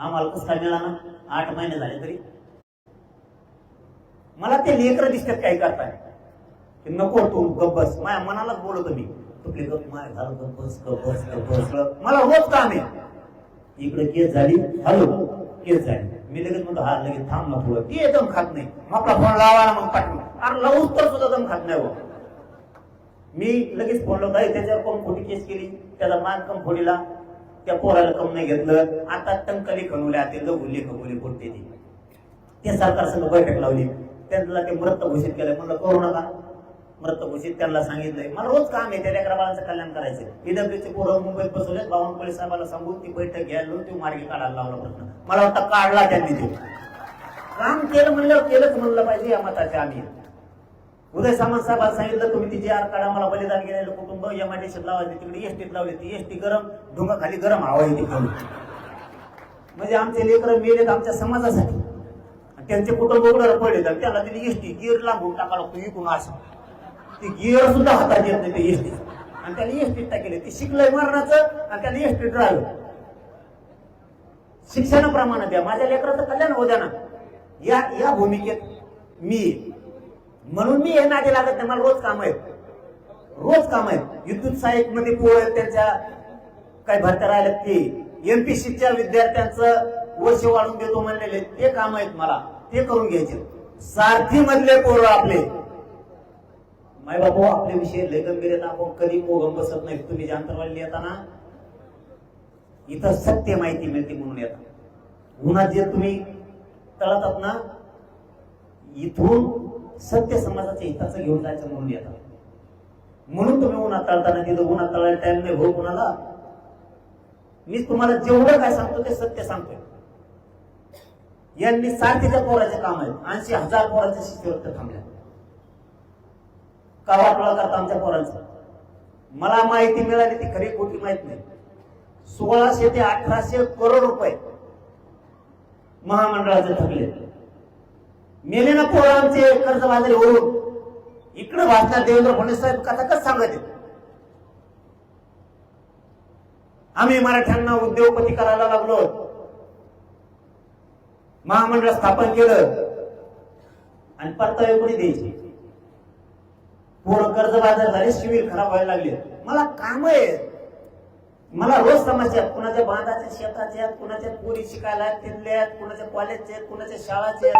आम्हाला कसं काय मिळाला? 8 महिने झाले तरी मला ते लेकरं दिसतात काय करताय. नको तू गप्प बस, माझ्या मनालाच बोलतो मी. तुपली गप्प माय झालं गप्प बस. मला रोज काम आहे. इकडे केस झाली, हॅलो केस झाली, मी लगेच म्हणतो हा लगेच थांब ना थोडं. ती एकदम खात नाही. आपला फोन लावायला मग पाठवून अरे लावूच तर सुद्धा दम खात नाही. मी लगेच फोन लावतो. त्याच्यावर कोण खोटी केस केली, त्याचा मान कम फोडीला, त्या पोराला कम नाही घेतलं. आता टंकली खणवल्या ते लगुले खगोले बोलते ते सरकार संघ बैठक लावली. त्यांना ते मृत घोषित केलं. म्हणलं करू नका मृत घोषित. त्यांना सांगितलंय मला रोज काम आहे त्या लेकरा बाळांचं कल्याण करायचं. ईडब्ल्यूचे पोरं मुंबईत बसवले. बावनकुळे साहेबांना सांगून ती बैठक घ्यायला ते मार्गी काढायला लावला प्रश्न. मला वाटतं काढला त्यांनी. ते काम केलं म्हणलं केलंच म्हणलं पाहिजे या मताचे आम्ही. उदय सामंत साहेबांना सांगितलं तुम्ही ती जी आर काढा. मला बलिदान गेलेलं कुटुंब एमआयडीसीत लावायची, तिकडे एसटीत लावली. ती एसटी गरम ढुंगा खाली गरम हवा येते खाली. म्हणजे आमचे लेकरं मेलेत आमच्या समाजासाठी. त्यांचे कुटुंब उघड्यावर पडले तर त्याला तिने एसटी गिअर लागून टाका लागतो इकून असं. ती गिअर सुद्धा हातात येत नाही ते एसटी. आणि त्याने एसटीत टाकले. ती शिकलंय मरणाचं आणि त्याने एसटी ड्रायव्हर. शिक्षणाप्रमाणे द्या, माझ्या लेकराचं कल्याण होऊ द्या ना. या भूमिकेत मी म्हणून मी हे नादी लागत नाही. मला रोज काम आहेत. विद्युत सहाय्यक मध्ये पोर त्यांच्या काही भरत्या राहिल्यात ते एमपीसीच्या विद्यार्थ्यांचं वर्ष वाढून देतो म्हणलेले ते काम आहेत. मला ते करून घ्यायचे. सारथी मधले पोरं आपले माय बाबू आपले विषय लय गंभीर आहेत. आपण कधी मोगम बसत नाही. तुम्ही जे अंतरवाली येताना इथं सत्य माहिती मिळते म्हणून येतात. उन्हात जे तुम्ही तळतात ना इथून सत्य समाजाच्या हिताचं घेऊन जायचं म्हणून येतात. म्हणून तुम्ही उन्हात तळताना तिथं उन्हात तळायला टाइम नाही भाऊ कुणाला. मी तुम्हाला जेवढं काय सांगतो ते सत्य सांगतोय. यांनी सारथीच्या पोराचे काम आहेत. 80,000 पोरांच्या शिष्यवृत्त्या थांबल्या. का वाटोळा करता आमच्या पोरांचं. मला माहिती मिळाली ती खरी खोटी माहित नाही. 1600 ते 1800 करोड रुपये महामंडळाचे थकले. मेले ना पोरं आमचे कर्जबाजारी होऊन. इकडे भाषणात देवेंद्र फडणवीस साहेब कथा कसं सांगत आम्ही मराठ्यांना उद्योगपती करायला लागलो, महामंडळ स्थापन केलं आणि परतावे कोणी द्यायचे. पोरं कर्जबाजार झाले, शिवीर खराब व्हायला लागले. मला काम आहे. मला रोज समस्या कुणाच्या बांधाच्या शेताच्या, कुणाच्या पोरी शिकायला तिथल्या, कुणाच्या कॉलेजचे, कुणाच्या शाळाचे.